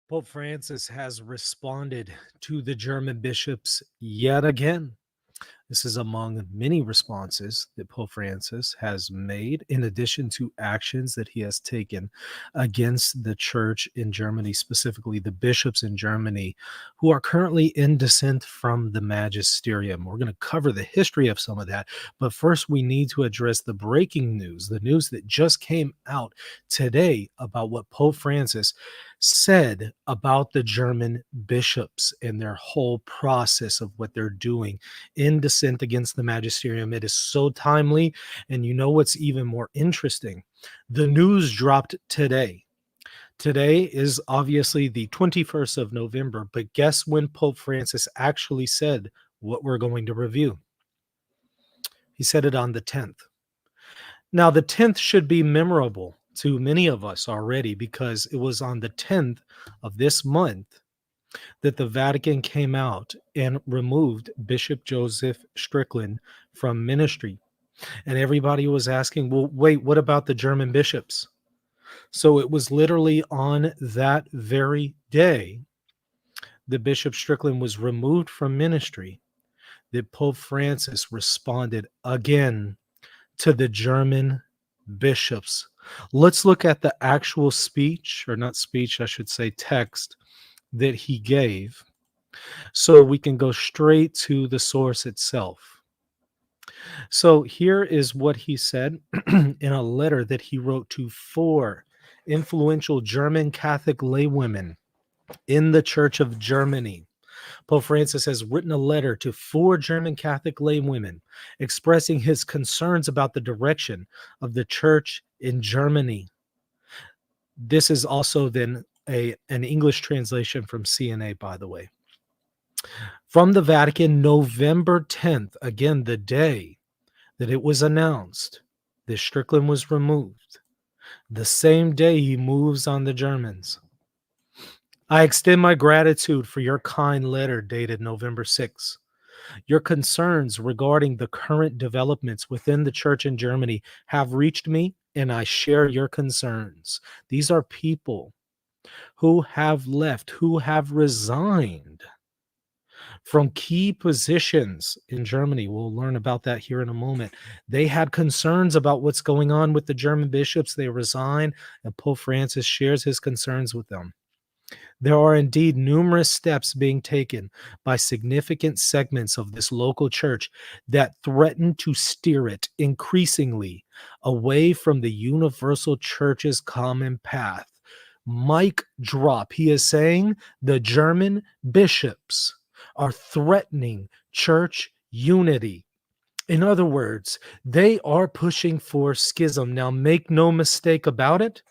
Pope Francis has responded to the German bishops yet again. This is among many responses that Pope Francis has made, in addition to actions that he has taken against the church in Germany, specifically the bishops in Germany, who are currently in dissent from the magisterium. We're going to cover the history of some of that, but first we need to address the breaking news, the news that just came out today about what Pope Francis said about the German bishops and their whole process of what they're doing in dissent against the magisterium. It is so timely. And you know what's even more interesting? The news dropped today. Today is obviously the 21st of November, but guess when Pope Francis actually said what we're going to review? He said it on the 10th. Now, the 10th should be memorable to many of us already because it was on the 10th of this month that the Vatican came out and removed Bishop Joseph Strickland from ministry. And everybody was asking, well, wait, what about the German bishops? So it was literally on that very day that Bishop Strickland was removed from ministry that Pope Francis responded again to the German bishops. Let's look at the actual speech, or not speech, I should say text, that he gave, so we can go straight to the source itself. So here is what he said in a letter that he wrote to 4 influential German Catholic laywomen in the Church of Germany. Pope Francis has written a letter to 4 German Catholic laywomen expressing his concerns about the direction of the church in Germany. This is also then an English translation from CNA, by the way. From the Vatican, November 10th, again, the day that it was announced that Strickland was removed, the same day he moves on the Germans. I extend my gratitude for your kind letter dated November 6th. Your concerns regarding the current developments within the church in Germany have reached me, and I share your concerns. These are people who have left, who have resigned from key positions in Germany. We'll learn about that here in a moment. They had concerns about what's going on with the German bishops. They resign, and Pope Francis shares his concerns with them. There are indeed numerous steps being taken by significant segments of this local church that threaten to steer it increasingly away from the universal church's common path. Mic drop. He is saying the German bishops are threatening church unity. In other words, they are pushing for schism. Now, make no mistake about it,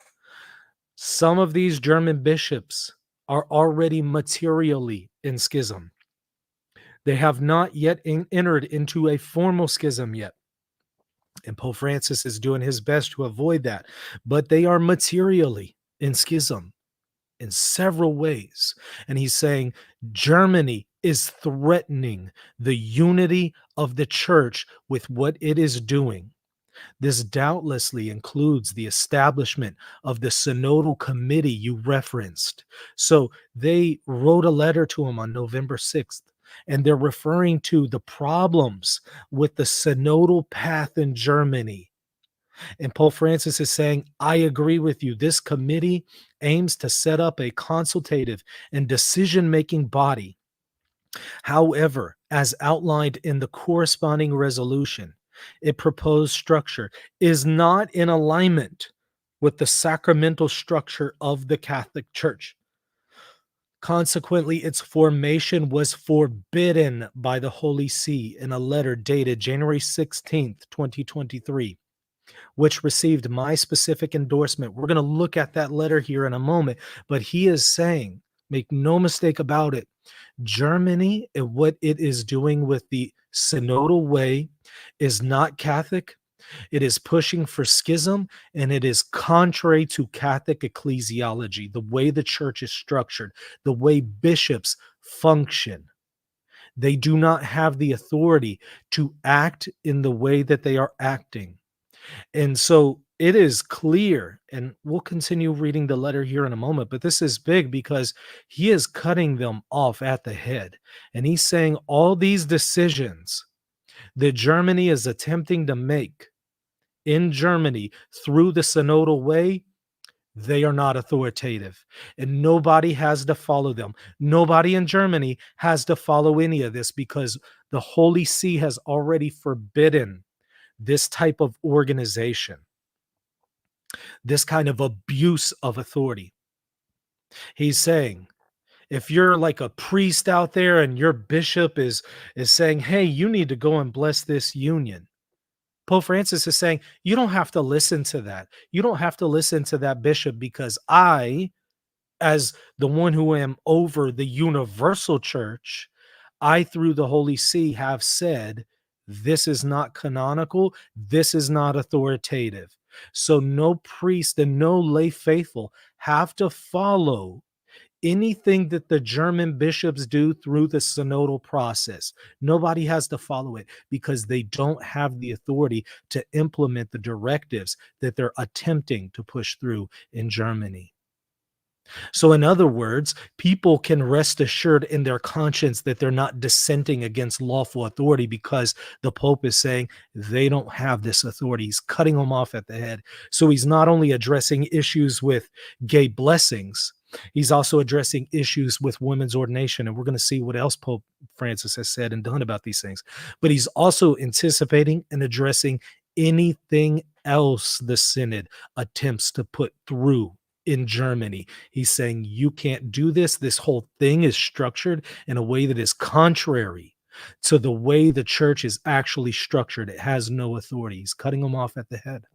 some of these German bishops are already materially in schism. They have not yet entered into a formal schism yet. And Pope Francis is doing his best to avoid that. But they are materially in schism in several ways. And he's saying Germany is threatening the unity of the church with what it is doing. This doubtlessly includes the establishment of the synodal committee you referenced. So they wrote a letter to him on November 6th, and they're referring to the problems with the synodal path in Germany. And Pope Francis is saying, I agree with you. This committee aims to set up a consultative and decision-making body. However, as outlined in the corresponding resolution, its proposed structure is not in alignment with the sacramental structure of the Catholic Church. Consequently, its formation was forbidden by the Holy See in a letter dated January 16th, 2023, which received my specific endorsement. We're going to look at that letter here in a moment, but he is saying, make no mistake about it, Germany and what it is doing with the synodal way is not Catholic. It is pushing for schism, and it is contrary to Catholic ecclesiology, the way the church is structured, the way bishops function. They do not have the authority to act in the way that they are acting. And so It is clear, and we'll continue reading the letter here in a moment, but this is big because he is cutting them off at the head. And he's saying all these decisions that Germany is attempting to make in Germany through the synodal way, they are not authoritative, and nobody has to follow them. Nobody in Germany has to follow any of this because the Holy See has already forbidden this type of organization, this kind of abuse of authority. He's saying, if you're like a priest out there and your bishop is saying, "Hey, you need to go and bless this union." Pope Francis is saying, "You don't have to listen to that. You don't have to listen to that bishop because I, as the one who am over the universal church, I, through the Holy See, have said, this is not canonical, this is not authoritative. So no priest and no lay faithful have to follow anything that the German bishops do through the synodal process. Nobody has to follow it because they don't have the authority to implement the directives that they're attempting to push through in Germany." So, in other words, people can rest assured in their conscience that they're not dissenting against lawful authority because the Pope is saying they don't have this authority. He's cutting them off at the head. So, he's not only addressing issues with gay blessings, he's also addressing issues with women's ordination. And we're going to see what else Pope Francis has said and done about these things. But he's also anticipating and addressing anything else the Synod attempts to put through in Germany. He's saying you can't do this. This whole thing is structured in a way that is contrary to the way the church is actually structured. It has no authority. He's cutting them off at the head.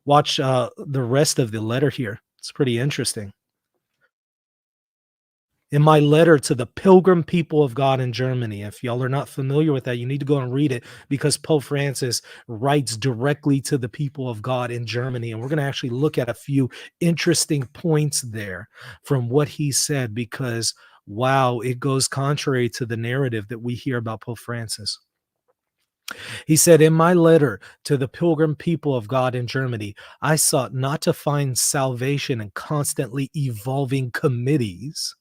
Watch the rest of the letter here. It's pretty interesting. In my letter to the pilgrim people of God in Germany. If y'all are not familiar with that, you need to go and read it because Pope Francis writes directly to the people of God in Germany. And we're going to actually look at a few interesting points there from what he said because, wow, it goes contrary to the narrative that we hear about Pope Francis. He said, in my letter to the pilgrim people of God in Germany, I sought not to find salvation in constantly evolving committees,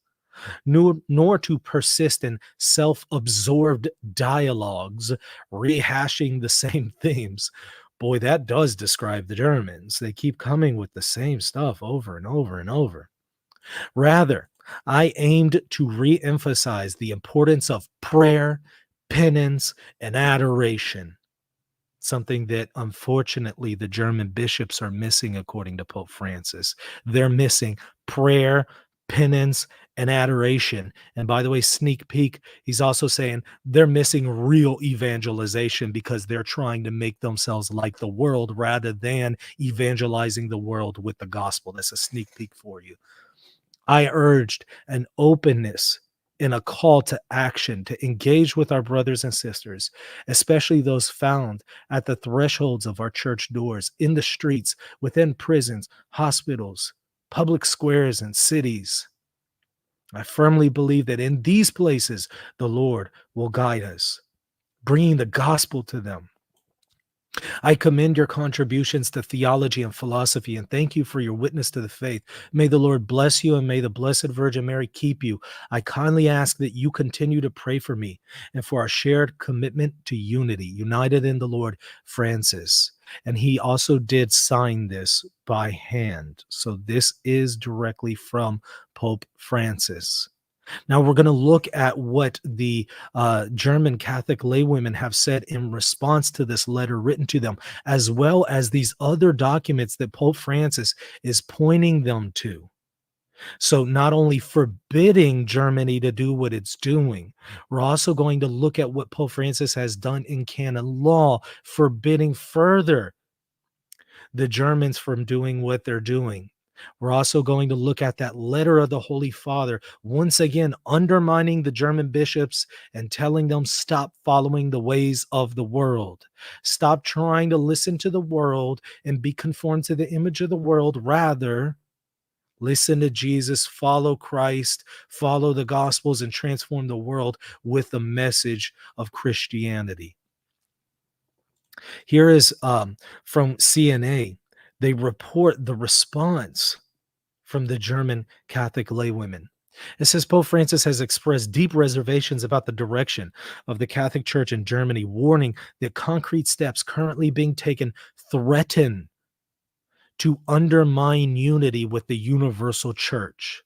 nor to persist in self-absorbed dialogues rehashing the same themes. Boy, that does describe the Germans. They keep coming with the same stuff over and over and over. Rather, I aimed to re-emphasize the importance of prayer, penance, and adoration, something that unfortunately the German bishops are missing, according to Pope Francis. They're missing prayer, penance, and adoration. And by the way, sneak peek, he's also saying they're missing real evangelization because they're trying to make themselves like the world rather than evangelizing the world with the gospel. That's a sneak peek for you. I urged an openness and a call to action to engage with our brothers and sisters, especially those found at the thresholds of our church doors, in the streets, within prisons, hospitals, public squares, and cities. I firmly believe that in these places, the Lord will guide us, bringing the gospel to them. I commend your contributions to theology and philosophy and thank you for your witness to the faith. May the Lord bless you and may the Blessed Virgin Mary keep you. I kindly ask that you continue to pray for me and for our shared commitment to unity, united in the Lord, Francis. And he also did sign this by hand. So this is directly from Pope Francis. Now we're going to look at what the German Catholic laywomen have said in response to this letter written to them, as well as these other documents that Pope Francis is pointing them to. So not only forbidding Germany to do what it's doing, we're also going to look at what Pope Francis has done in canon law, forbidding further the Germans from doing what they're doing. We're also going to look at that letter of the Holy Father, once again undermining the German bishops and telling them stop following the ways of the world. Stop trying to listen to the world and be conformed to the image of the world. Rather, listen to Jesus, follow Christ, follow the Gospels, and transform the world with the message of Christianity. Here is from CNA. They report the response from the German Catholic laywomen. It says Pope Francis has expressed deep reservations about the direction of the Catholic Church in Germany, warning that concrete steps currently being taken threaten to undermine unity with the universal church.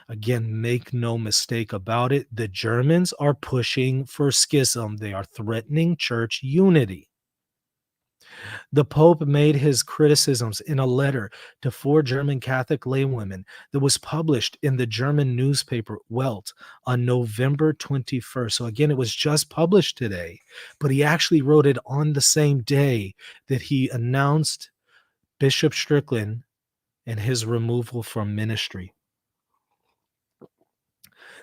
Again, make no mistake about it, the Germans are pushing for schism. They are threatening church unity. The Pope made his criticisms in a letter to 4 German Catholic laywomen that was published in the German newspaper Welt on November 21st. So again, it was just published today, but he actually wrote it on the same day that he announced Bishop Strickland and his removal from ministry.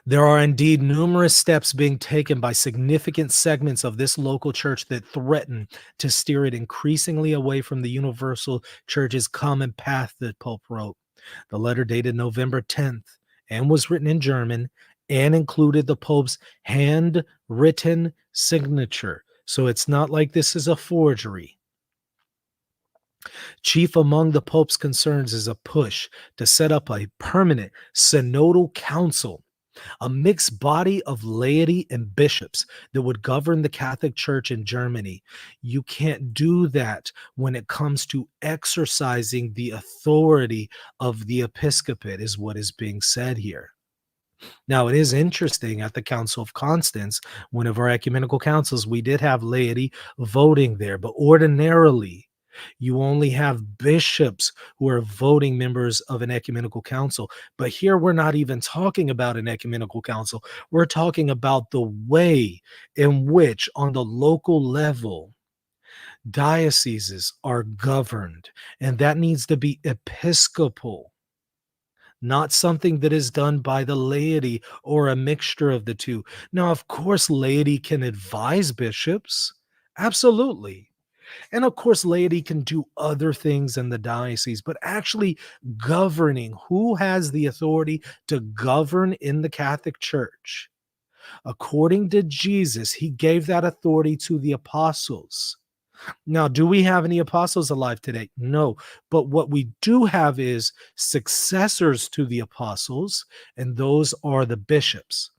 There are indeed numerous steps being taken by significant segments of this local church that threaten to steer it increasingly away from the universal church's common path, the Pope wrote. The letter dated November 10th and was written in German and included the Pope's handwritten signature. So it's not like this is a forgery. Chief among the Pope's concerns is a push to set up a permanent synodal council, a mixed body of laity and bishops that would govern the Catholic Church in Germany. You can't do that when it comes to exercising the authority of the episcopate, is what is being said here. Now, it is interesting at the Council of Constance, one of our ecumenical councils, we did have laity voting there, but ordinarily, you only have bishops who are voting members of an ecumenical council. But here we're not even talking about an ecumenical council. We're talking about the way in which, on the local level, dioceses are governed. And that needs to be episcopal, not something that is done by the laity or a mixture of the two. Now, of course, laity can advise bishops. Absolutely. And of course, laity can do other things in the diocese, but actually governing, who has the authority to govern in the Catholic Church? According to Jesus, he gave that authority to the apostles. Now, do we have any apostles alive today? No. But what we do have is successors to the apostles, and those are the bishops.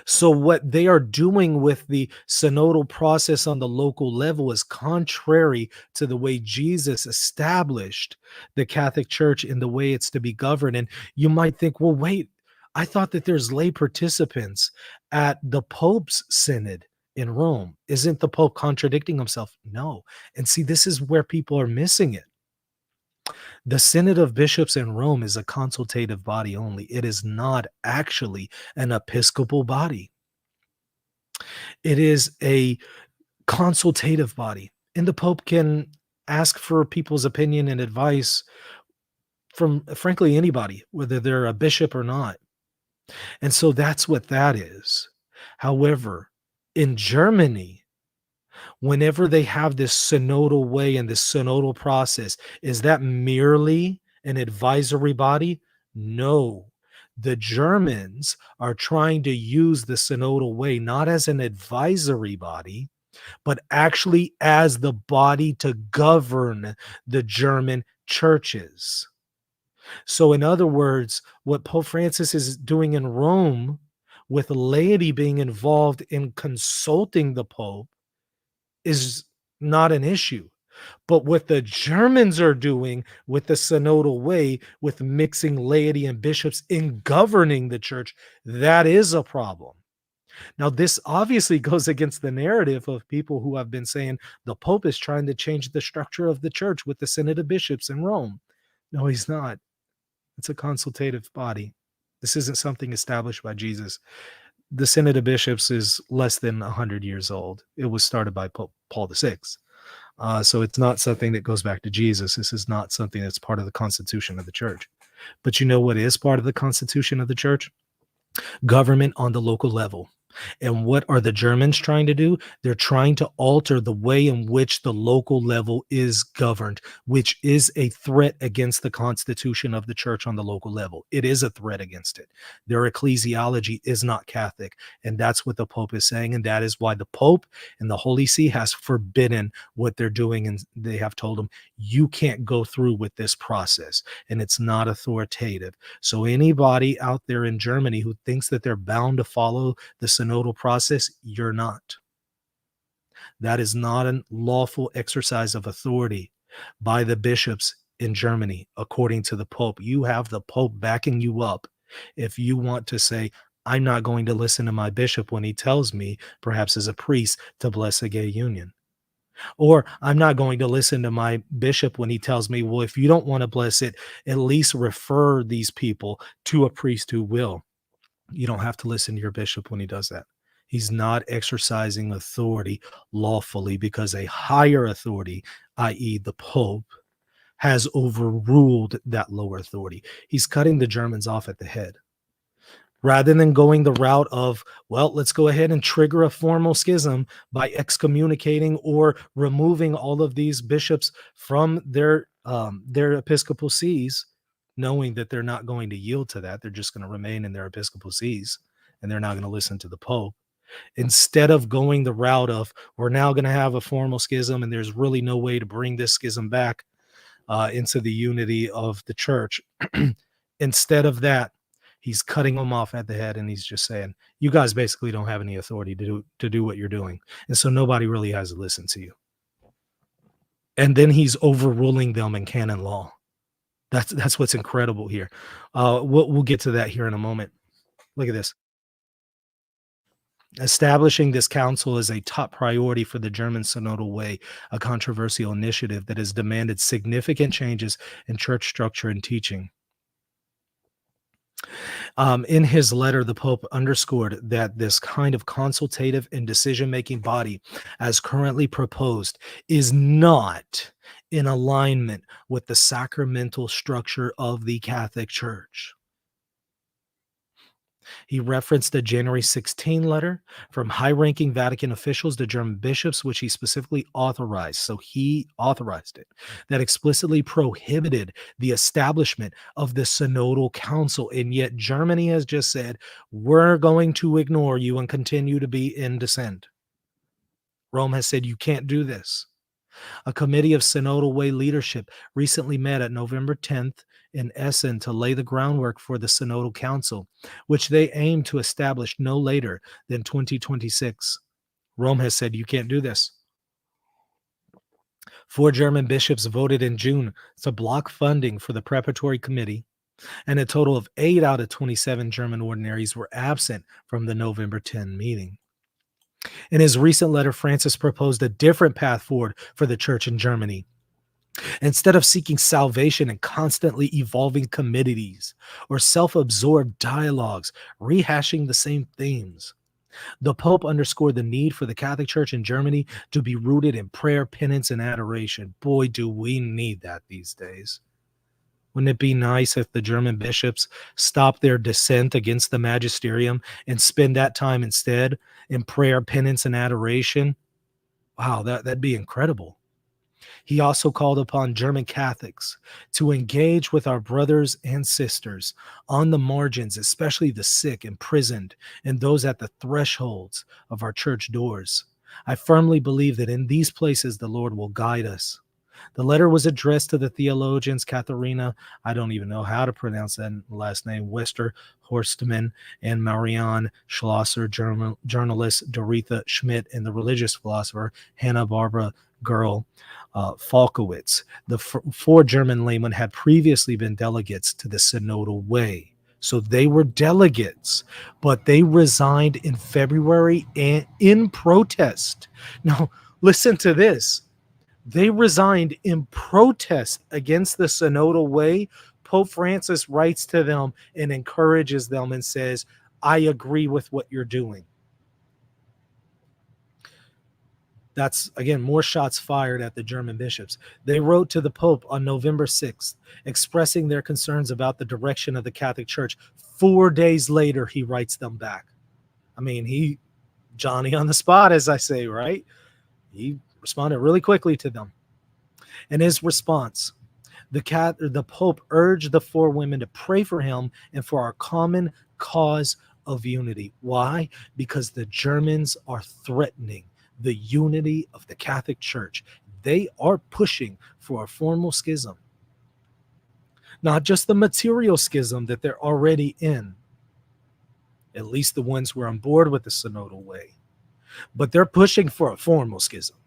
So what they are doing with the synodal process on the local level is contrary to the way Jesus established the Catholic Church in the way it's to be governed. And you might think, well, wait, I thought that there's lay participants at the Pope's synod in Rome. Isn't the Pope contradicting himself? No. And see, this is where people are missing it. The Synod of Bishops in Rome is a consultative body only. It is not actually an episcopal body. It is a consultative body, and the Pope can ask for people's opinion and advice from, frankly, anybody, whether they're a bishop or not. And so that's what that is. However, in Germany, whenever they have this synodal way and this synodal process, is that merely an advisory body? No. The Germans are trying to use the synodal way not as an advisory body, but actually as the body to govern the German churches. So, in other words, what Pope Francis is doing in Rome, with laity being involved in consulting the Pope, is not an issue. But what the Germans are doing with the synodal way, with mixing laity and bishops in governing the church, that is a problem. Now, this obviously goes against the narrative of people who have been saying the Pope is trying to change the structure of the church with the Synod of Bishops in Rome. No, he's not. It's a consultative body. This isn't something established by Jesus. The Synod of Bishops is less than 100 years old. It was started by Pope Paul VI. So it's not something that goes back to Jesus. This is not something that's part of the constitution of the church. But you know what is part of the constitution of the church? Government on the local level. And what are the Germans trying to do? They're trying to alter the way in which the local level is governed, which is a threat against the constitution of the church on the local level. It is a threat against it. Their ecclesiology is not Catholic. And that's what the Pope is saying. And that is why the Pope and the Holy See has forbidden what they're doing. And they have told them, you can't go through with this process. And it's not authoritative. So anybody out there in Germany who thinks that they're bound to follow the synodal process, you're not. That is not a lawful exercise of authority by the bishops in Germany, according to the Pope. You have the Pope backing you up if you want to say, I'm not going to listen to my bishop when he tells me, perhaps as a priest, to bless a gay union. Or I'm not going to listen to my bishop when he tells me, well, if you don't want to bless it, at least refer these people to a priest who will. You don't have to listen to your bishop when he does that. He's not exercising authority lawfully because a higher authority, i.e. the Pope, has overruled that lower authority. He's cutting the Germans off at the head. Rather than going the route of, well, let's go ahead and trigger a formal schism by excommunicating or removing all of these bishops from their episcopal sees, knowing that they're not going to yield to that. They're just going to remain in their episcopal sees, and they're not going to listen to the Pope. Instead of going the route of, we're now going to have a formal schism, and there's really no way to bring this schism back into the unity of the church. Instead of that, he's cutting them off at the head, and he's just saying, you guys basically don't have any authority to do what you're doing. And so nobody really has to listen to you. And then he's overruling them in canon law. That's what's incredible here. We'll get to that here in a moment. Look at this. Establishing this council is a top priority for the German synodal way, a controversial initiative that has demanded significant changes in church structure and teaching. In his letter, the Pope underscored that this kind of consultative and decision-making body, as currently proposed, is not in alignment with the sacramental structure of the Catholic Church. He referenced a January 16 letter from high-ranking Vatican officials to German bishops, which he specifically authorized. So he authorized it, that explicitly prohibited the establishment of the synodal council. And yet Germany has just said, we're going to ignore you and continue to be in dissent. Rome has said, you can't do this. A committee of synodal way leadership recently met at November 10th in Essen to lay the groundwork for the synodal council, which they aim to establish no later than 2026. Rome has said, you can't do this. 4 German bishops voted in June to block funding for the preparatory committee, and a total of 8 out of 27 German ordinaries were absent from the November 10 meeting. In his recent letter, Francis proposed a different path forward for the church in Germany. Instead of seeking salvation in constantly evolving committees or self-absorbed dialogues, rehashing the same themes, the Pope underscored the need for the Catholic Church in Germany to be rooted in prayer, penance, and adoration. Boy, do we need that these days. Wouldn't it be nice if the German bishops stopped their dissent against the magisterium and spend that time instead in prayer, penance, and adoration? Wow, that'd be incredible. He also called upon German Catholics to engage with our brothers and sisters on the margins, especially the sick, imprisoned, and those at the thresholds of our church doors. I firmly believe that in these places the Lord will guide us. The letter was addressed to the theologians Katharina, I don't even know how to pronounce that last name, Wester Horstmann, and Marianne Schlosser, journalist Doritha Schmidt, and the religious philosopher Hannah Barbara Gerl Falkowitz. The 4 German laymen had previously been delegates to the synodal way. So they were delegates, but they resigned in February in protest. Now, listen to this. They resigned in protest against the synodal way. Pope Francis writes to them and encourages them and says, I agree with what you're doing. That's, again, more shots fired at the German bishops. They wrote to the Pope on November 6th, expressing their concerns about the direction of the Catholic Church. 4 days later, he writes them back. I mean, Johnny on the spot, as I say, right? He responded really quickly to them. In his response, the Pope urged the four women to pray for him and for our common cause of unity. Why? Because the Germans are threatening the unity of the Catholic Church. They are pushing for a formal schism, not just the material schism that they're already in, at least the ones who are on board with the synodal way, but they're pushing for a formal schism.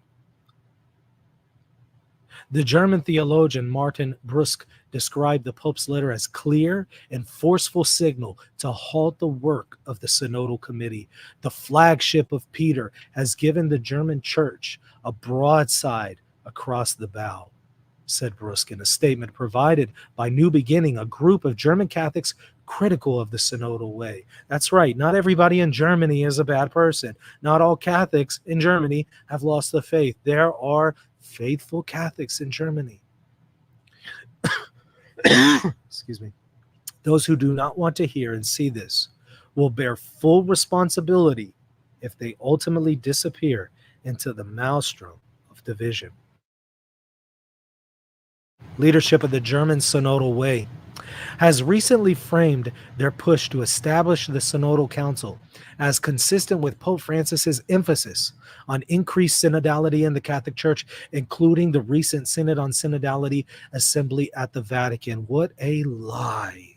The German theologian Martin Brüsk described the Pope's letter as clear and forceful signal to halt the work of the Synodal Committee. The flagship of Peter has given the German Church a broadside across the bow, said Brüsk in a statement provided by New Beginning, a group of German Catholics critical of the synodal way. That's right. Not everybody in Germany is a bad person. Not all Catholics in Germany have lost the faith. There are faithful Catholics in Germany. Excuse me. Those who do not want to hear and see this will bear full responsibility if they ultimately disappear into the maelstrom of division. Leadership of the German synodal way has recently framed their push to establish the Synodal Council as consistent with Pope Francis's emphasis on increased synodality in the Catholic Church, including the recent Synod on Synodality assembly at the Vatican. What a lie.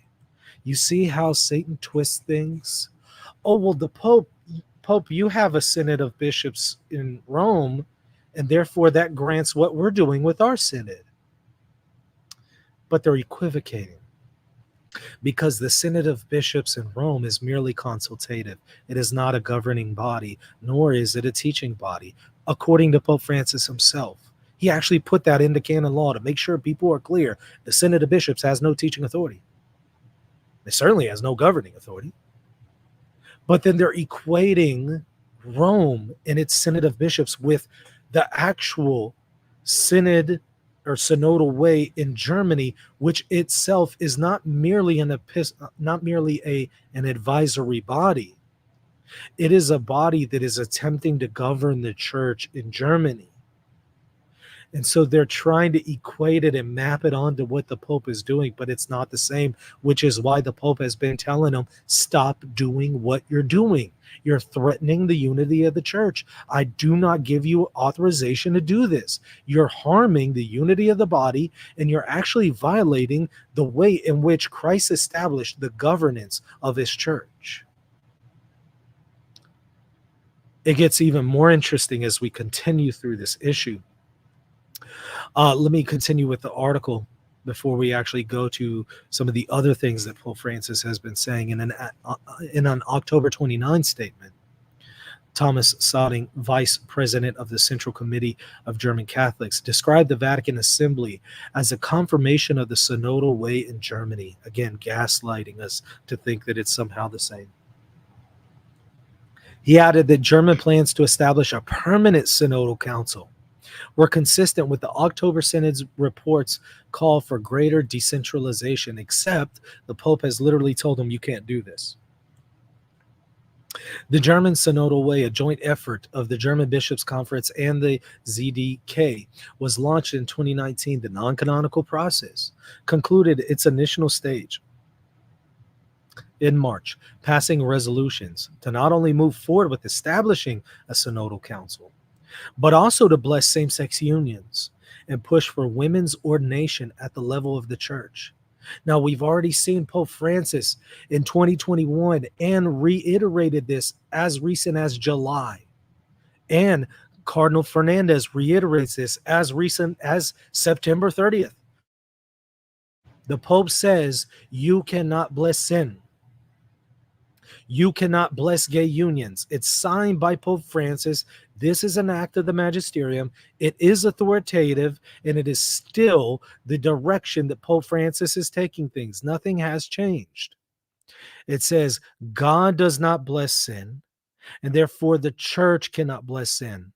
You see how Satan twists things? Oh, well, the Pope, you have a Synod of bishops in Rome, and therefore that grants what we're doing with our Synod. But they're equivocating, because the Synod of Bishops in Rome is merely consultative. It is not a governing body, nor is it a teaching body, according to Pope Francis himself. He actually put that into canon law to make sure people are clear. The Synod of Bishops has no teaching authority. It certainly has no governing authority. But then they're equating Rome and its Synod of Bishops with the actual Synod or synodal way in Germany, which itself is not merely an advisory body. It is a body that is attempting to govern the church in Germany. And so they're trying to equate it and map it onto what the Pope is doing, but it's not the same, which is why the Pope has been telling them, stop doing what you're doing. You're threatening the unity of the church. I do not give you authorization to do this. You're harming the unity of the body, and you're actually violating the way in which Christ established the governance of his church. It gets even more interesting as we continue through this issue. Let me continue with the article before we actually go to some of the other things that Pope Francis has been saying. In an October 29 statement, Thomas Sodding, vice president of the Central Committee of German Catholics, described the Vatican Assembly as a confirmation of the synodal way in Germany. Again, gaslighting us to think that it's somehow the same. He added that German plans to establish a permanent synodal council were consistent with the October Synod's reports call for greater decentralization, except the Pope has literally told him you can't do this. The German Synodal Way, a joint effort of the German Bishops' Conference and the ZDK, was launched in 2019. The non-canonical process concluded its initial stage in March, passing resolutions to not only move forward with establishing a synodal council, but also to bless same-sex unions and push for women's ordination at the level of the church. Now, we've already seen Pope Francis in 2021 and reiterated this as recent as July. And Cardinal Fernandez reiterates this as recent as September 30th. The Pope says you cannot bless sin. You cannot bless gay unions. It's signed by Pope Francis. This is an act of the magisterium. It is authoritative, and it is still the direction that Pope Francis is taking things. Nothing has changed. It says God does not bless sin, and therefore the church cannot bless sin.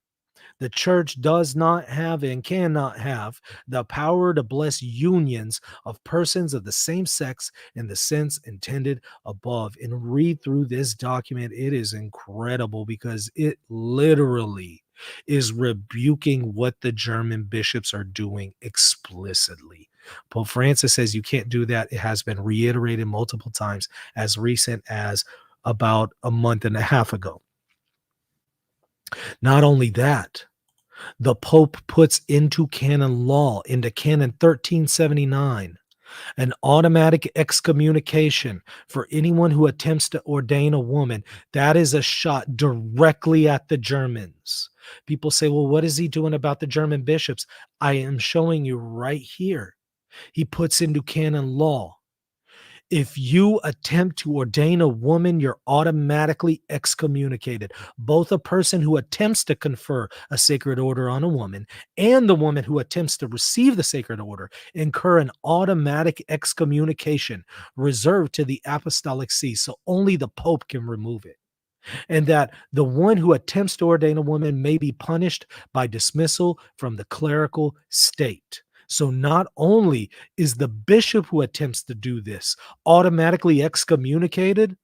The church does not have and cannot have the power to bless unions of persons of the same sex in the sense intended above. And read through this document. It is incredible because it literally is rebuking what the German bishops are doing explicitly. Pope Francis says you can't do that. It has been reiterated multiple times as recent as about a month and a half ago. Not only that, the Pope puts into canon law, into canon 1379, an automatic excommunication for anyone who attempts to ordain a woman. That is a shot directly at the Germans. People say, well, what is he doing about the German bishops? I am showing you right here. He puts into canon law, if you attempt to ordain a woman, you're automatically excommunicated. Both a person who attempts to confer a sacred order on a woman and the woman who attempts to receive the sacred order incur an automatic excommunication reserved to the apostolic see. So only the Pope can remove it. And that the one who attempts to ordain a woman may be punished by dismissal from the clerical state. So not only is the bishop who attempts to do this automatically excommunicated,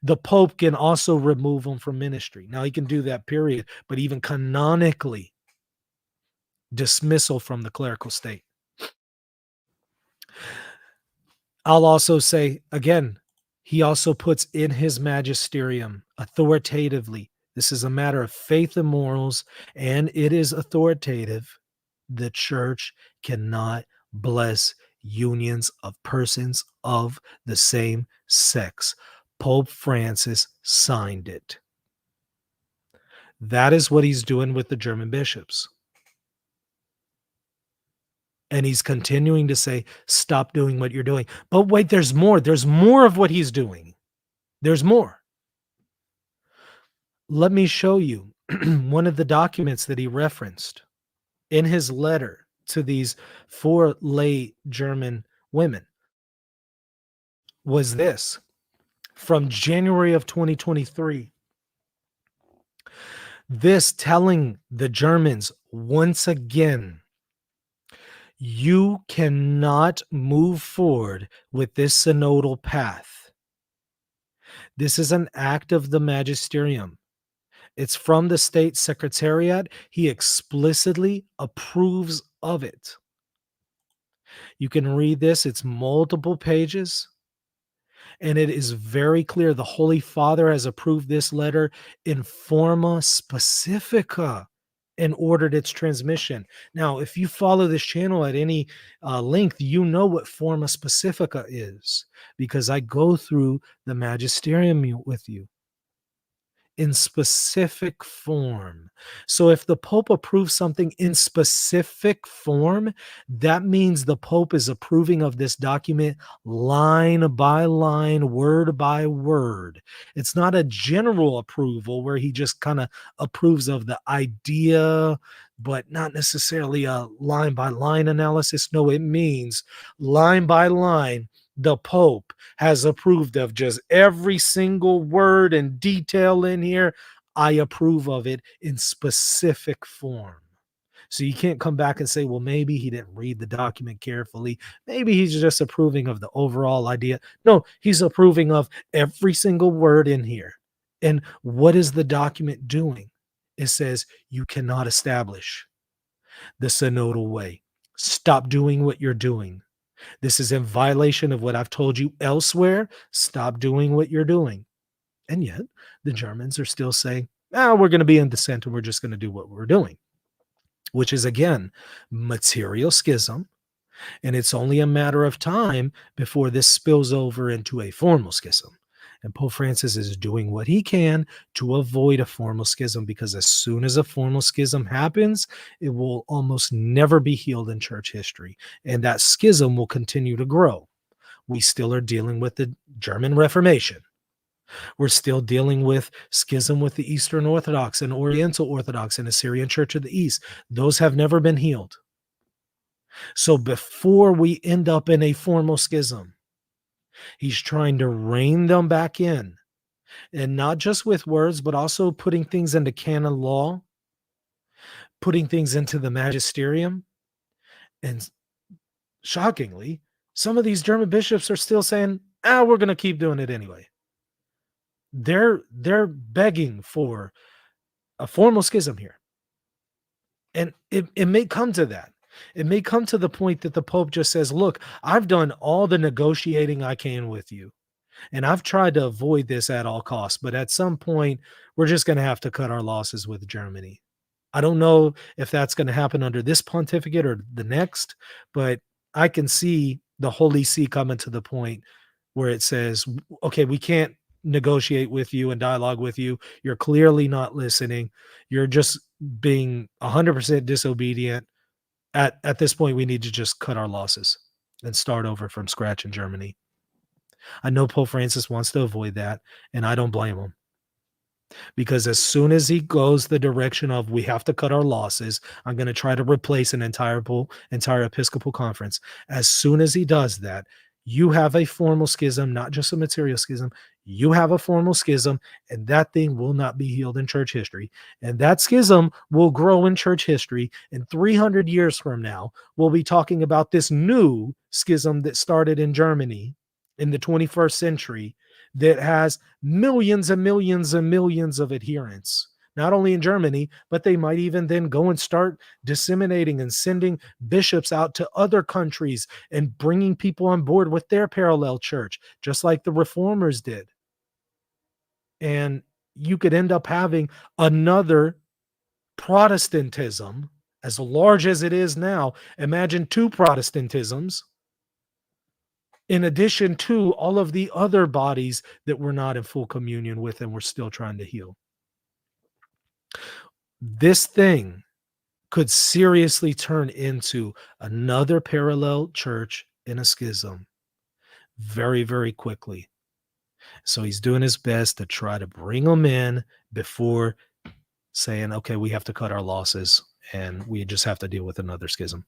the Pope can also remove him from ministry. Now he can do that, period, but even canonically, dismissal from the clerical state. I'll also say, again, he also puts in his magisterium authoritatively. This is a matter of faith and morals, and it is authoritative. The church cannot bless unions of persons of the same sex. Pope Francis signed it. That is what he's doing with the German bishops. And he's continuing to say, stop doing what you're doing. But wait, there's more. There's more of what he's doing. There's more. Let me show you one of the documents that he referenced in his letter to these 4 lay German women. Was this from January of 2023. This telling the Germans once again, you cannot move forward with this synodal path. This is an act of the magisterium. It's from the state secretariat. He explicitly approves of it. You can read this. It's multiple pages. And it is very clear the Holy Father has approved this letter in forma specifica and ordered its transmission. Now, if you follow this channel at any length, you know what forma specifica is because I go through the magisterium with you in specific form. So if the Pope approves something in specific form, that means the Pope is approving of this document line by line, word by word. It's not a general approval where he just kind of approves of the idea, but not necessarily a line by line analysis. No, it means line by line, the Pope has approved of just every single word and detail in here. I approve of it in specific form. So you can't come back and say, well, maybe he didn't read the document carefully. Maybe he's just approving of the overall idea. No, he's approving of every single word in here. And what is the document doing? It says you cannot establish the synodal way. Stop doing what you're doing. This is in violation of what I've told you elsewhere. Stop doing what you're doing. And yet the Germans are still saying, we're going to be in dissent and we're just going to do what we're doing, which is, again, material schism. And it's only a matter of time before this spills over into a formal schism. And Pope Francis is doing what he can to avoid a formal schism, because as soon as a formal schism happens, it will almost never be healed in church history. And that schism will continue to grow. We still are dealing with the German Reformation. We're still dealing with schism with the Eastern Orthodox and Oriental Orthodox and Assyrian Church of the East. Those have never been healed. So before we end up in a formal schism, he's trying to rein them back in, and not just with words, but also putting things into canon law putting things into the magisterium. And shockingly, some of these German bishops are still saying, we're going to keep doing it anyway. They're begging for a formal schism here. And it may come to that. It may come to the point that the Pope just says, look, I've done all the negotiating I can with you. And I've tried to avoid this at all costs. But at some point, we're just going to have to cut our losses with Germany. I don't know if that's going to happen under this pontificate or the next, but I can see the Holy See coming to the point where it says, okay, we can't negotiate with you and dialogue with you. You're clearly not listening. You're just being 100% disobedient. At this point, we need to just cut our losses and start over from scratch in Germany. I know Pope Francis wants to avoid that, and I don't blame him. Because as soon as he goes the direction of we have to cut our losses, I'm going to try to replace an entire Episcopal conference. As soon as he does that, you have a formal schism, not just a material schism. You have a formal schism, and that thing will not be healed in church history. And that schism will grow in church history. And 300 years from now, we'll be talking about this new schism that started in Germany in the 21st century that has millions and millions and millions of adherents, not only in Germany, but they might even then go and start disseminating and sending bishops out to other countries and bringing people on board with their parallel church, just like the reformers did. And you could end up having another Protestantism as large as it is now. Imagine two Protestantisms in addition to all of the other bodies that we're not in full communion with and we're still trying to heal. This thing could seriously turn into another parallel church in a schism very, very quickly. So he's doing his best to try to bring them in before saying, okay, we have to cut our losses and we just have to deal with another schism.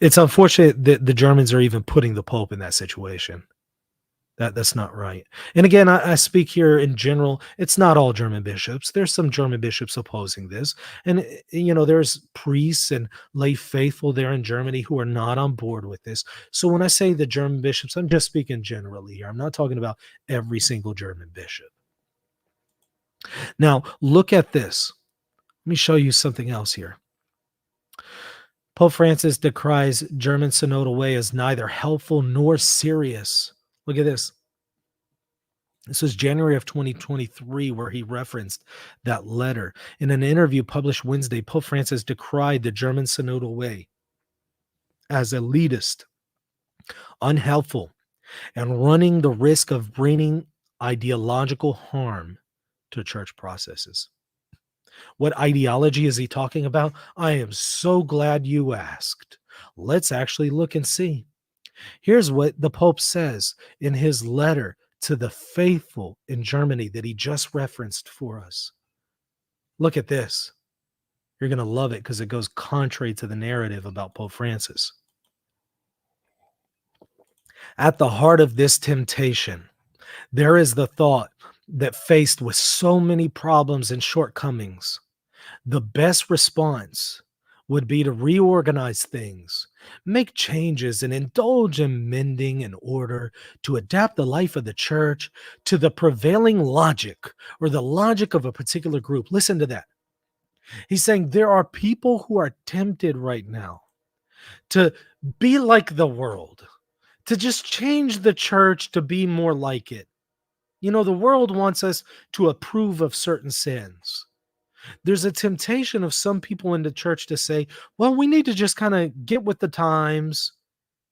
It's unfortunate that the Germans are even putting the Pope in that situation. That's not right. And again, I speak here in general. It's not all German bishops. There's some German bishops opposing this. And, there's priests and lay faithful there in Germany who are not on board with this. So when I say the German bishops, I'm just speaking generally here. I'm not talking about every single German bishop. Now, look at this. Let me show you something else here. Pope Francis decries German synodal way as neither helpful nor serious. Look at this. This was January of 2023 where he referenced that letter. In an interview published Wednesday, Pope Francis decried the German synodal way as elitist, unhelpful, and running the risk of bringing ideological harm to church processes. What ideology is he talking about? I am so glad you asked. Let's actually look and see. Here's what the Pope says in his letter to the faithful in Germany that he just referenced for us. Look at this. You're going to love it because it goes contrary to the narrative about Pope Francis. At the heart of this temptation, there is the thought that faced with so many problems and shortcomings, the best response would be to reorganize things, make changes, and indulge in mending and order to adapt the life of the church to the prevailing logic or the logic of a particular group. Listen to that. He's saying there are people who are tempted right now to be like the world, to just change the church to be more like it. The world wants us to approve of certain sins. There's a temptation of some people in the church to say, well, we need to just kind of get with the times.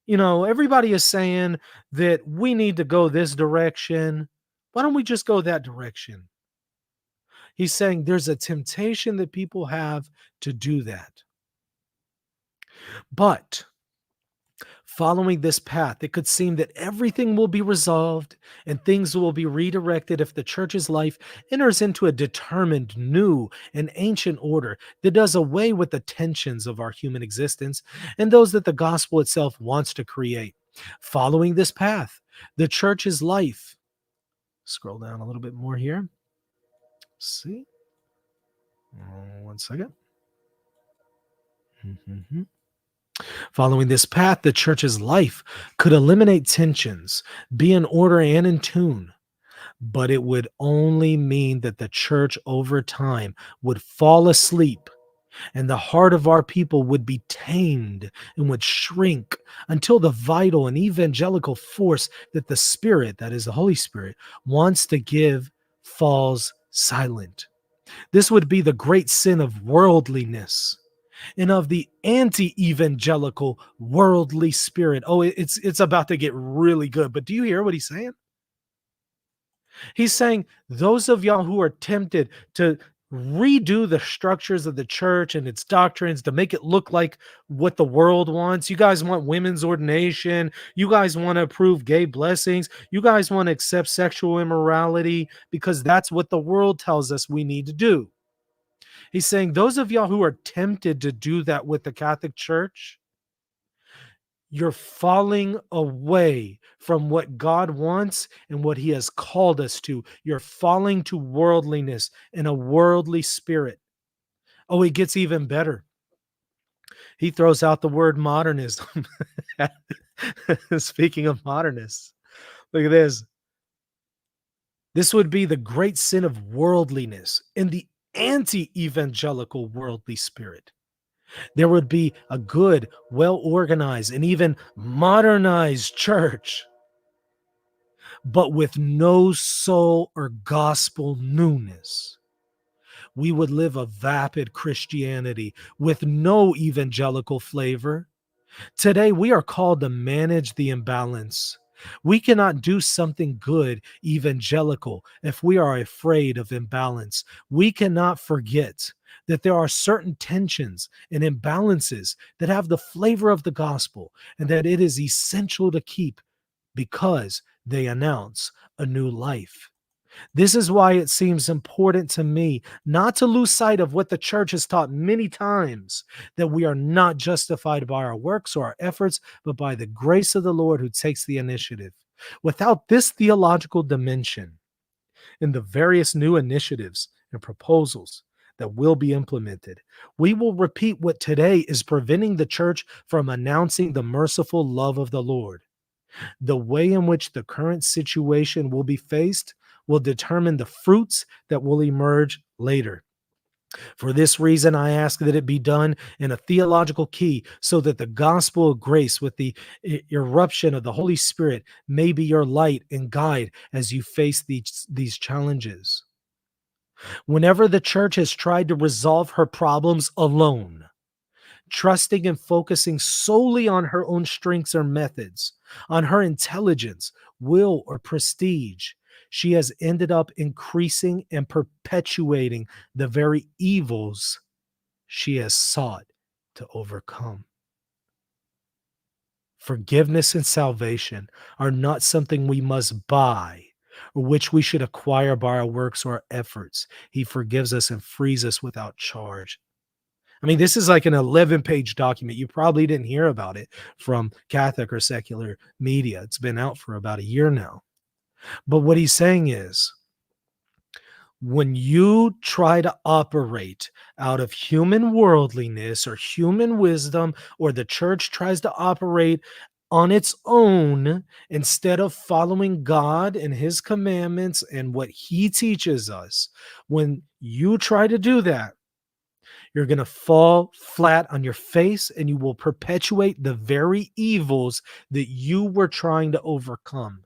Everybody is saying that we need to go this direction. Why don't we just go that direction? He's saying there's a temptation that people have to do that. But following this path, it could seem that everything will be resolved and things will be redirected if the church's life enters into a determined new and ancient order that does away with the tensions of our human existence and those that the gospel itself wants to create. Following this path, the church's life, scroll down a little bit more here. See? One second. Mhm. Following this path, the church's life could eliminate tensions, be in order and in tune, but it would only mean that the church over time would fall asleep and the heart of our people would be tamed and would shrink until the vital and evangelical force that the Spirit, that is the Holy Spirit, wants to give falls silent. This would be the great sin of worldliness and of the anti-evangelical worldly spirit. Oh, it's about to get really good. But do you hear what he's saying? He's saying those of y'all who are tempted to redo the structures of the church and its doctrines to make it look like what the world wants. You guys want women's ordination. You guys want to approve gay blessings. You guys want to accept sexual immorality because that's what the world tells us we need to do. He's saying those of y'all who are tempted to do that with the Catholic Church, you're falling away from what God wants and what he has called us to. You're falling to worldliness and a worldly spirit. Oh, it gets even better. He throws out the word modernism. Speaking of modernists, look at this. This would be the great sin of worldliness in the anti-evangelical worldly spirit. There would be a good, well organized, and even modernized church, but with no soul or gospel newness. We would live a vapid Christianity with no evangelical flavor. Today, we are called to manage the imbalance. We cannot do something good evangelical if we are afraid of imbalance. We cannot forget that there are certain tensions and imbalances that have the flavor of the gospel and that it is essential to keep because they announce a new life. This is why it seems important to me not to lose sight of what the church has taught many times, that we are not justified by our works or our efforts, but by the grace of the Lord who takes the initiative. Without this theological dimension in the various new initiatives and proposals that will be implemented, we will repeat what today is preventing the church from announcing the merciful love of the Lord. The way in which the current situation will be faced will determine the fruits that will emerge later. For this reason, I ask that it be done in a theological key so that the gospel of grace with the eruption of the Holy Spirit may be your light and guide as you face these challenges. Whenever the church has tried to resolve her problems alone, trusting and focusing solely on her own strengths or methods, on her intelligence, will, or prestige, she has ended up increasing and perpetuating the very evils she has sought to overcome. Forgiveness and salvation are not something we must buy or which we should acquire by our works or our efforts. He forgives us and frees us without charge. I mean, this is like an 11-page document. You probably didn't hear about it from Catholic or secular media. It's been out for about a year now. But what he's saying is, when you try to operate out of human worldliness or human wisdom, or the church tries to operate on its own instead of following God and his commandments and what he teaches us, when you try to do that, you're going to fall flat on your face and you will perpetuate the very evils that you were trying to overcome.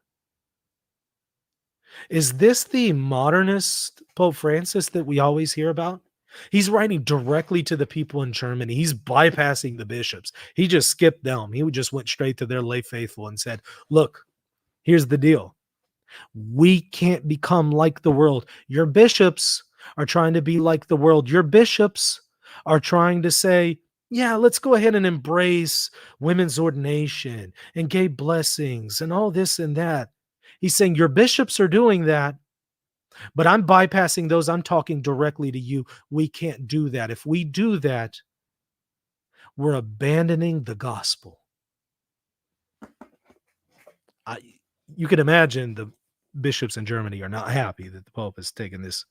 Is this the modernist Pope Francis that we always hear about? He's writing directly to the people in Germany. He's bypassing the bishops. He just skipped them. He just went straight to their lay faithful and said, look, here's the deal. We can't become like the world. Your bishops are trying to be like the world. Your bishops are trying to say, yeah, let's go ahead and embrace women's ordination and gay blessings and all this and that. He's saying your bishops are doing that, but I'm bypassing those. I'm talking directly to you. We can't do that. If we do that, we're abandoning the gospel. You can imagine the bishops in Germany are not happy that the Pope has taken this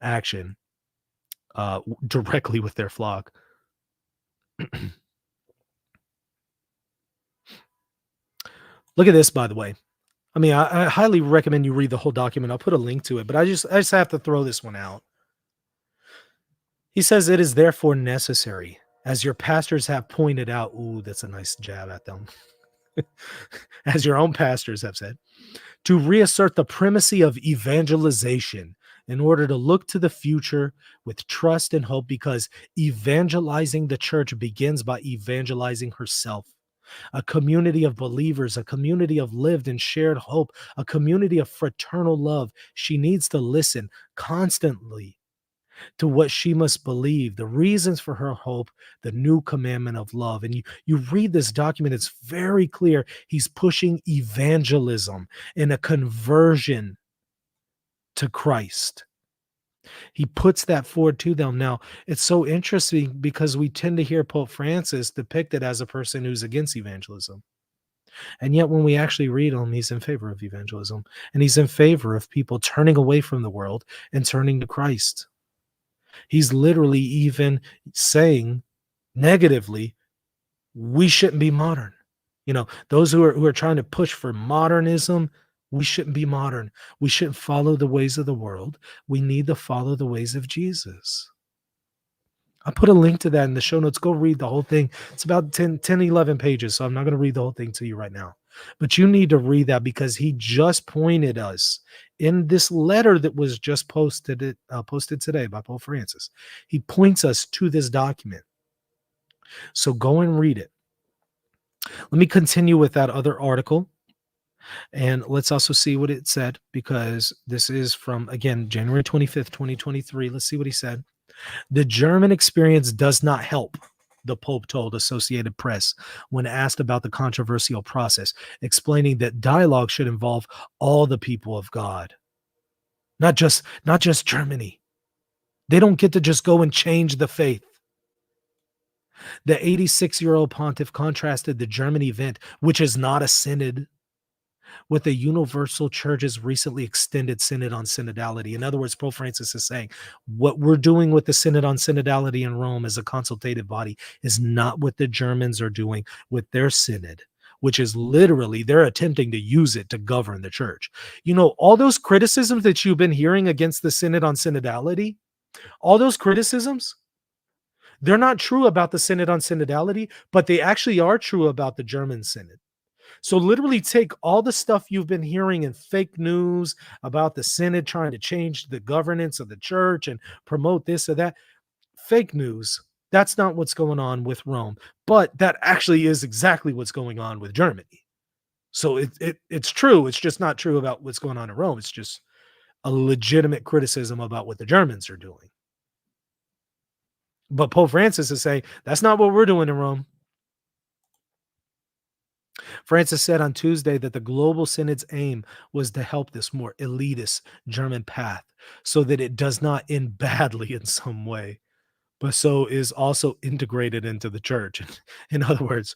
action. directly with their flock. Look at this, by the way. I mean, I highly recommend you read the whole document. I'll put a link to it, but I just have to throw this one out. He says it is therefore necessary, as your pastors have pointed out. Ooh, that's a nice jab at them. As your own pastors have said, to reassert the primacy of evangelization in order to look to the future with trust and hope, because evangelizing the church begins by evangelizing herself. A community of believers, a community of lived and shared hope, a community of fraternal love. She needs to listen constantly to what she must believe, the reasons for her hope, the new commandment of love. And you read this document, it's very clear. He's pushing evangelism and a conversion to Christ. He puts that forward to them. Now, it's so interesting because we tend to hear Pope Francis depicted as a person who's against evangelism. And yet, when we actually read him, he's in favor of evangelism. And he's in favor of people turning away from the world and turning to Christ. He's literally even saying negatively, we shouldn't be modern. You know, those who are trying to push for modernism, we shouldn't be modern. We shouldn't follow the ways of the world. We need to follow the ways of Jesus. I put a link to that in the show notes. Go read the whole thing. It's about 10, 11 pages, so I'm not going to read the whole thing to you right now. But you need to read that because he just pointed us in this letter that was just posted today by Pope Francis. He points us to this document. So go and read it. Let me continue with that other article. And let's also see what it said, because this is from, again, January 25th, 2023. Let's see what he said. The German experience does not help, the Pope told Associated Press when asked about the controversial process, explaining that dialogue should involve all the people of God, not just Germany. They don't get to just go and change the faith. The 86-year-old pontiff contrasted the German event, which is not a synod, with the Universal Church's recently extended Synod on Synodality. In other words, Pope Francis is saying what we're doing with the Synod on Synodality in Rome as a consultative body is not what the Germans are doing with their Synod, which is literally they're attempting to use it to govern the church. You know, all those criticisms that you've been hearing against the Synod on Synodality, all those criticisms, they're not true about the Synod on Synodality, but they actually are true about the German Synod. So literally take all the stuff you've been hearing in fake news about the Synod trying to change the governance of the church and promote this or that. Fake news. That's not what's going on with Rome. But that actually is exactly what's going on with Germany. So it's true. It's just not true about what's going on in Rome. It's just a legitimate criticism about what the Germans are doing. But Pope Francis is saying, that's not what we're doing in Rome. Francis said on Tuesday that the Global Synod's aim was to help this more elitist German path so that it does not end badly in some way, but so is also integrated into the church. In other words,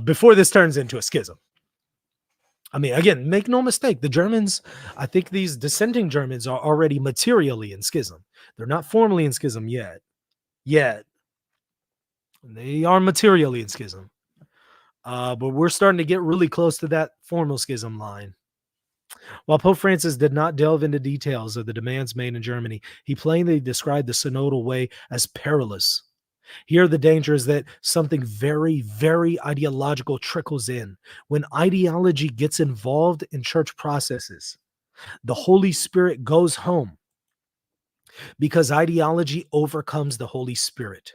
before this turns into a schism. I mean, again, make no mistake, the Germans, I think these dissenting Germans are already materially in schism. They're not formally in schism yet. They are materially in schism. But we're starting to get really close to that formal schism line. While Pope Francis did not delve into details of the demands made in Germany, he plainly described the synodal way as perilous. Here, the danger is that something very, very ideological trickles in. When ideology gets involved in church processes, the Holy Spirit goes home because ideology overcomes the Holy Spirit.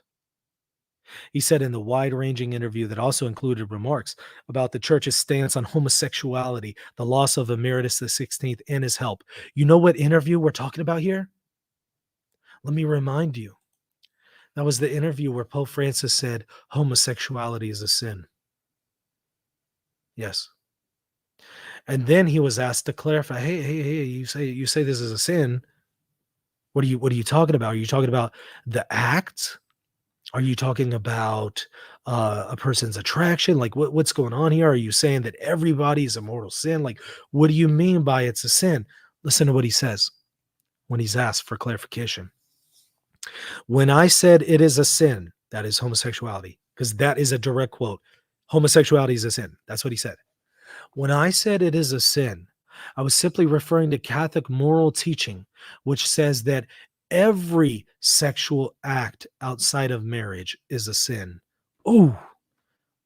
He said in the wide-ranging interview that also included remarks about the church's stance on homosexuality, the loss of Emeritus XVI, and his help. You know what interview we're talking about here? Let me remind you. That was the interview where Pope Francis said homosexuality is a sin. Yes. And then he was asked to clarify, hey, you say this is a sin. What are you talking about? Are you talking about the act? Are you talking about a person's attraction? Like what's going on here? Are you saying that everybody is a mortal sin? Like, what do you mean by it's a sin? Listen to what he says when he's asked for clarification. When I said it is a sin, that is homosexuality, because that is a direct quote. Homosexuality is a sin. That's what he said. When I said it is a sin, I was simply referring to Catholic moral teaching, which says that every sexual act outside of marriage is a sin. Oh,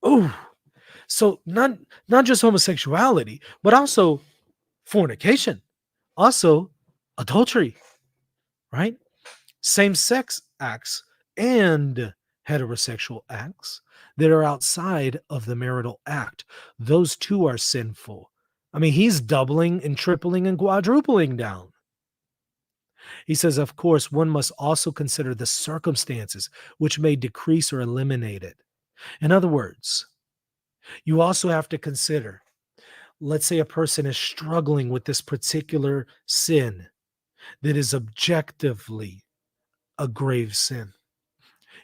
oh. So not just homosexuality, but also fornication, also adultery, right? Same-sex acts and heterosexual acts that are outside of the marital act. Those two are sinful. I mean, he's doubling and tripling and quadrupling down. He says, of course, one must also consider the circumstances which may decrease or eliminate it. In other words, you also have to consider, let's say a person is struggling with this particular sin that is objectively a grave sin.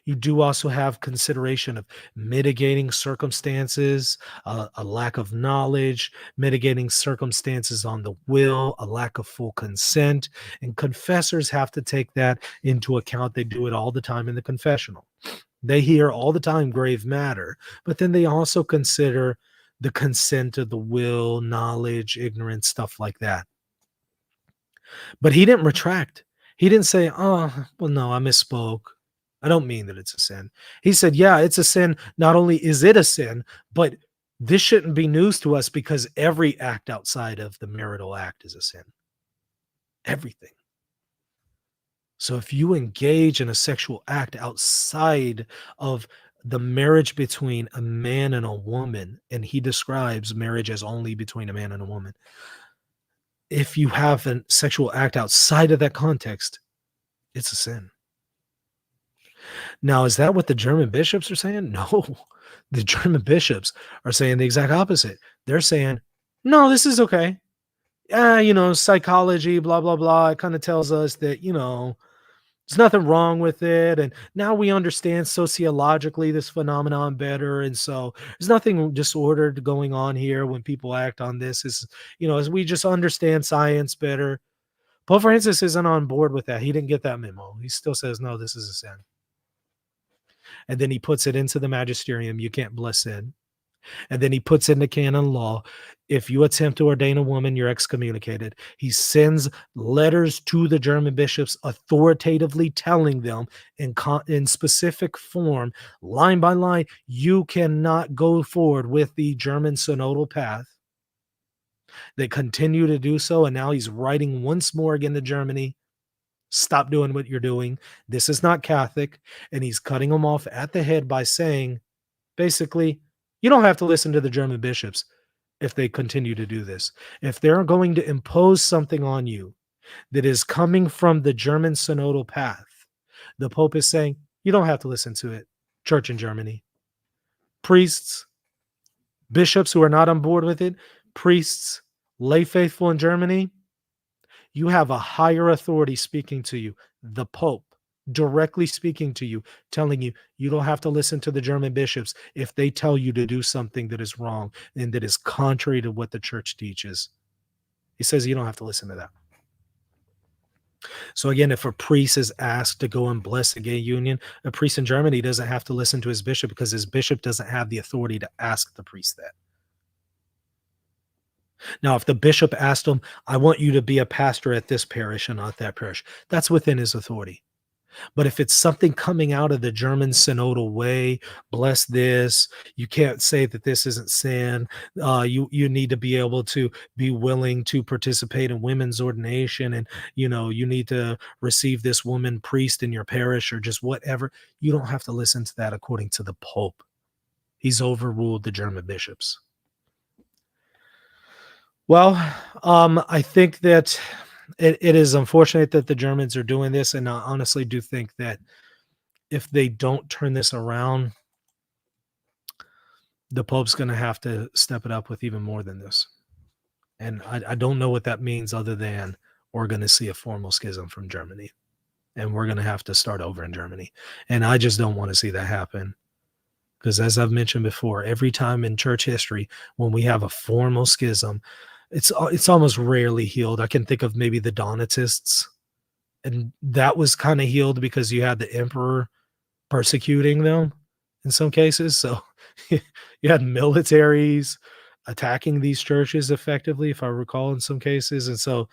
You do also have consideration of mitigating circumstances, a lack of knowledge, mitigating circumstances on the will, a lack of full consent, and confessors have to take that into account. They do it all the time in the confessional. They hear all the time grave matter, but then they also consider the consent of the will, knowledge, ignorance, stuff like that. But he didn't retract. He didn't say, oh, well, no, I misspoke. I don't mean that it's a sin. He said, yeah, it's a sin. Not only is it a sin, but this shouldn't be news to us because every act outside of the marital act is a sin. Everything. So if you engage in a sexual act outside of the marriage between a man and a woman, and he describes marriage as only between a man and a woman, if you have a sexual act outside of that context, it's a sin. Now, is that what the German bishops are saying? No, the German bishops are saying the exact opposite. They're saying, no, this is okay. Psychology, blah, blah, blah. It kind of tells us that, there's nothing wrong with it. And now we understand sociologically this phenomenon better. And so there's nothing disordered going on here when people act on this. As we just understand science better. Pope Francis isn't on board with that. He didn't get that memo. He still says, no, this is a sin. And then he puts it into the magisterium. You can't bless sin. And then he puts into canon law, if you attempt to ordain a woman, you're excommunicated. He sends letters to the German bishops authoritatively telling them in specific form, line by line, you cannot go forward with the German synodal path. They continue to do so, and now he's writing once more again to Germany, stop doing what you're doing. This is not Catholic. And he's cutting them off at the head by saying, basically, you don't have to listen to the German bishops if they continue to do this. If they're going to impose something on you that is coming from the German synodal path, the Pope is saying, you don't have to listen to it. Church in Germany. Priests, bishops who are not on board with it, priests, lay faithful in Germany, you have a higher authority speaking to you, the Pope, directly speaking to you, telling you, you don't have to listen to the German bishops if they tell you to do something that is wrong and that is contrary to what the church teaches. He says you don't have to listen to that. So again, if a priest is asked to go and bless a gay union, a priest in Germany doesn't have to listen to his bishop because his bishop doesn't have the authority to ask the priest that. Now, if the bishop asked him, I want you to be a pastor at this parish and not that parish, that's within his authority. But if it's something coming out of the German synodal way, bless this, you can't say that this isn't sin. You need to be able to be willing to participate in women's ordination, and you need to receive this woman priest in your parish or just whatever. You don't have to listen to that according to the Pope. He's overruled the German bishops. Well, I think that it is unfortunate that the Germans are doing this, and I honestly do think that if they don't turn this around, the Pope's going to have to step it up with even more than this. And I don't know what that means other than we're going to see a formal schism from Germany, and we're going to have to start over in Germany. And I just don't want to see that happen. Because as I've mentioned before, every time in church history, when we have a formal schism, it's almost rarely healed. I can think of maybe the Donatists And that was kind of healed because you had the emperor persecuting them in some cases. So you had militaries attacking these churches effectively, if I recall, in some cases. And so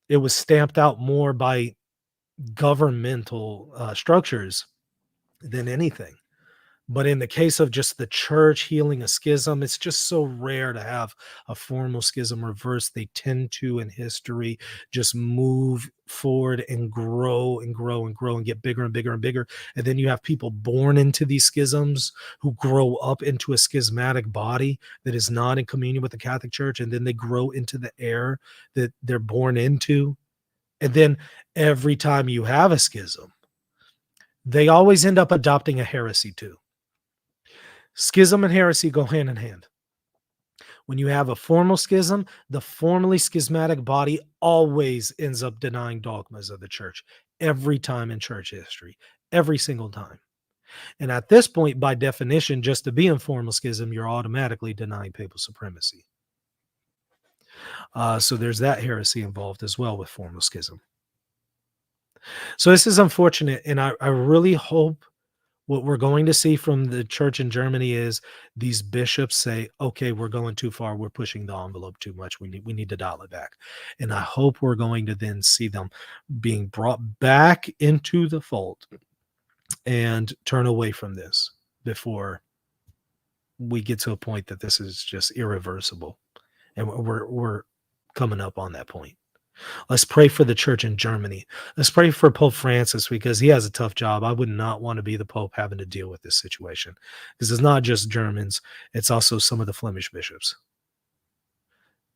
it was stamped out more by governmental structures than anything. But in the case of just the church healing a schism, it's just so rare to have a formal schism reverse. They tend to, in history, just move forward and grow and grow and grow and get bigger and bigger and bigger. And then you have people born into these schisms who grow up into a schismatic body that is not in communion with the Catholic Church. And then they grow into the error that they're born into. And then every time you have a schism, they always end up adopting a heresy too. Schism and heresy go hand in hand. When you have a formal schism, the formally schismatic body always ends up denying dogmas of the church every time in church history, every single time. And at this point, by definition, just to be in formal schism, you're automatically denying papal supremacy. So there's that heresy involved as well with formal schism. So this is unfortunate, and I really hope what we're going to see from the church in Germany is these bishops say, okay, we're going too far. We're pushing the envelope too much. We need to dial it back. And I hope we're going to then see them being brought back into the fold and turn away from this before we get to a point that this is just irreversible. And we're coming up on that point. Let's pray for the church in Germany. Let's pray for Pope Francis because he has a tough job. I would not want to be the Pope having to deal with this situation because it's not just Germans. It's also some of the Flemish bishops.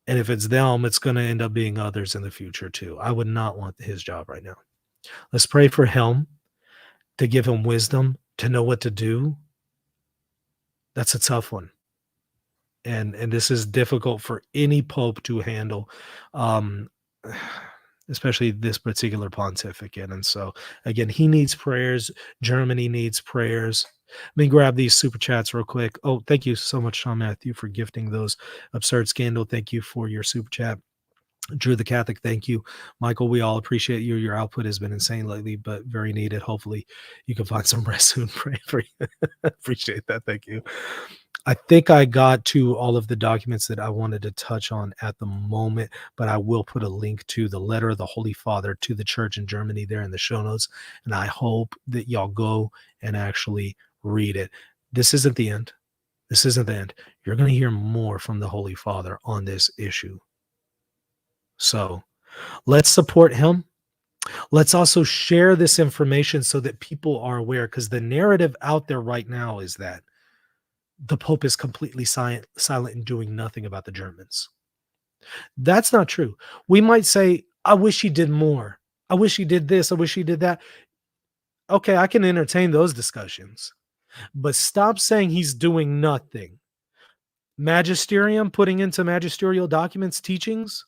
And if it's them, it's going to end up being others in the future too. I would not want his job right now. Let's pray for him to give him wisdom to know what to do. That's a tough one. And this is difficult for any Pope to handle. Especially this particular pontificate. And so, again, he needs prayers. Germany needs prayers. Let me grab these super chats real quick. Oh, thank you so much, Sean Matthew, for gifting those. Absurd Scandal, thank you for your super chat. Drew the Catholic, thank you. Michael, we all appreciate you. Your output has been insane lately, but very needed. Hopefully you can find some rest soon. Pray for you. Appreciate that. Thank you. I think I got to all of the documents that I wanted to touch on at the moment, but I will put a link to the letter of the Holy Father to the church in Germany there in the show notes. And I hope that y'all go and actually read it. This isn't the end. This isn't the end. You're going to hear more from the Holy Father on this issue. So let's support him. Let's also share this information so that people are aware, because the narrative out there right now is that the Pope is completely silent and doing nothing about the Germans. That's not true. We might say, I wish he did more. I wish he did this. I wish he did that. Okay, I can entertain those discussions. But stop saying he's doing nothing. Magisterium, putting into magisterial documents teachings,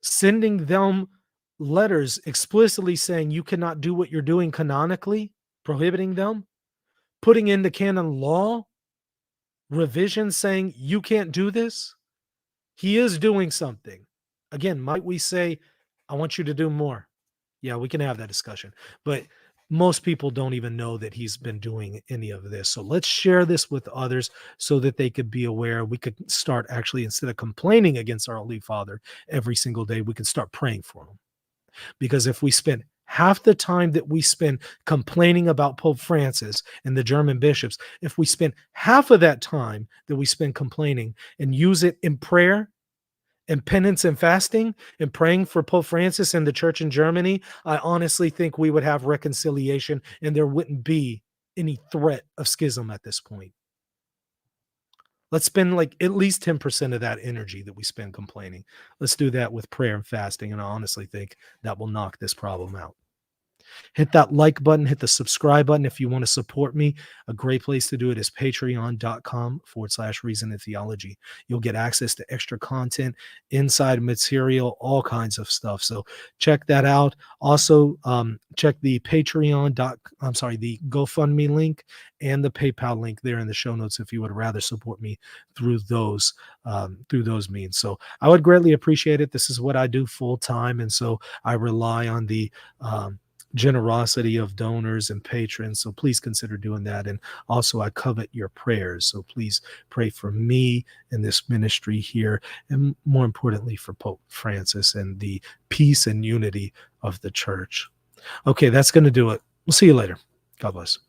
sending them letters explicitly saying you cannot do what you're doing canonically, prohibiting them, putting into canon law revision saying you can't do this. He is doing something. Again, might we say, I want you to do more? Yeah, we can have that discussion. But most people don't even know that he's been doing any of this. So let's share this with others so that they could be aware. We could start actually, instead of complaining against our Holy Father every single day, we can start praying for him. Because if we spend half the time that we spend complaining about Pope Francis and the German bishops, if we spend half of that time that we spend complaining and use it in prayer and penance and fasting and praying for Pope Francis and the church in Germany, I honestly think we would have reconciliation and there wouldn't be any threat of schism at this point. Let's spend like at least 10% of that energy that we spend complaining. Let's do that with prayer and fasting. And I honestly think that will knock this problem out. Hit that like button, hit the subscribe button if you want to support me. A great place to do it is patreon.com/reason and theology. You'll get access to extra content, inside material, all kinds of stuff. So check that out. Also, check the the GoFundMe link and the PayPal link there in the show notes if you would rather support me through those means. So I would greatly appreciate it. This is what I do full time, and so I rely on the generosity of donors and patrons. So please consider doing that. And also, I covet your prayers. So please pray for me and this ministry here, and more importantly, for Pope Francis and the peace and unity of the church. Okay, that's going to do it. We'll see you later. God bless.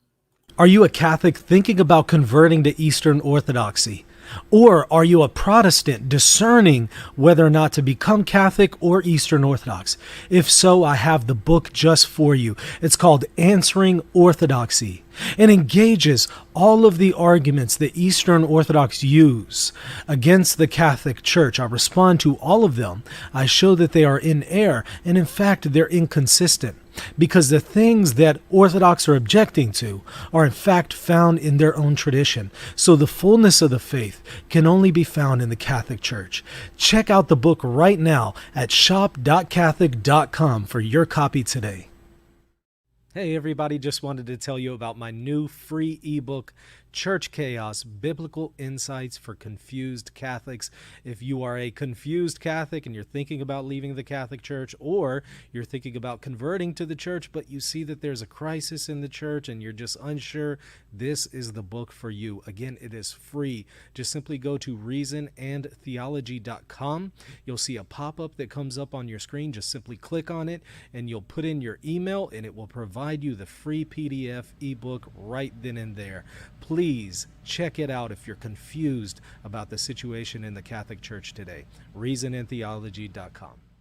Are you a Catholic thinking about converting to Eastern Orthodoxy? Or are you a Protestant discerning whether or not to become Catholic or Eastern Orthodox? If so, I have the book just for you. It's called Answering Orthodoxy, and engages all of the arguments that Eastern Orthodox use against the Catholic Church. I respond to all of them. I show that they are in error, and in fact, they're inconsistent, because the things that Orthodox are objecting to are in fact found in their own tradition. So the fullness of the faith can only be found in the Catholic Church. Check out the book right now at shop.catholic.com for your copy today. Hey everybody, just wanted to tell you about my new free ebook, Church Chaos, Biblical Insights for Confused Catholics. If you are a confused Catholic and you're thinking about leaving the Catholic Church, or you're thinking about converting to the church, but you see that there's a crisis in the church and you're just unsure, this is the book for you. Again, it is free. Just simply go to reasonandtheology.com. You'll see a pop-up that comes up on your screen. Just simply click on it and you'll put in your email and it will provide you the free PDF ebook right then and there. Please check it out if you're confused about the situation in the Catholic Church today. reasonandtheology.com.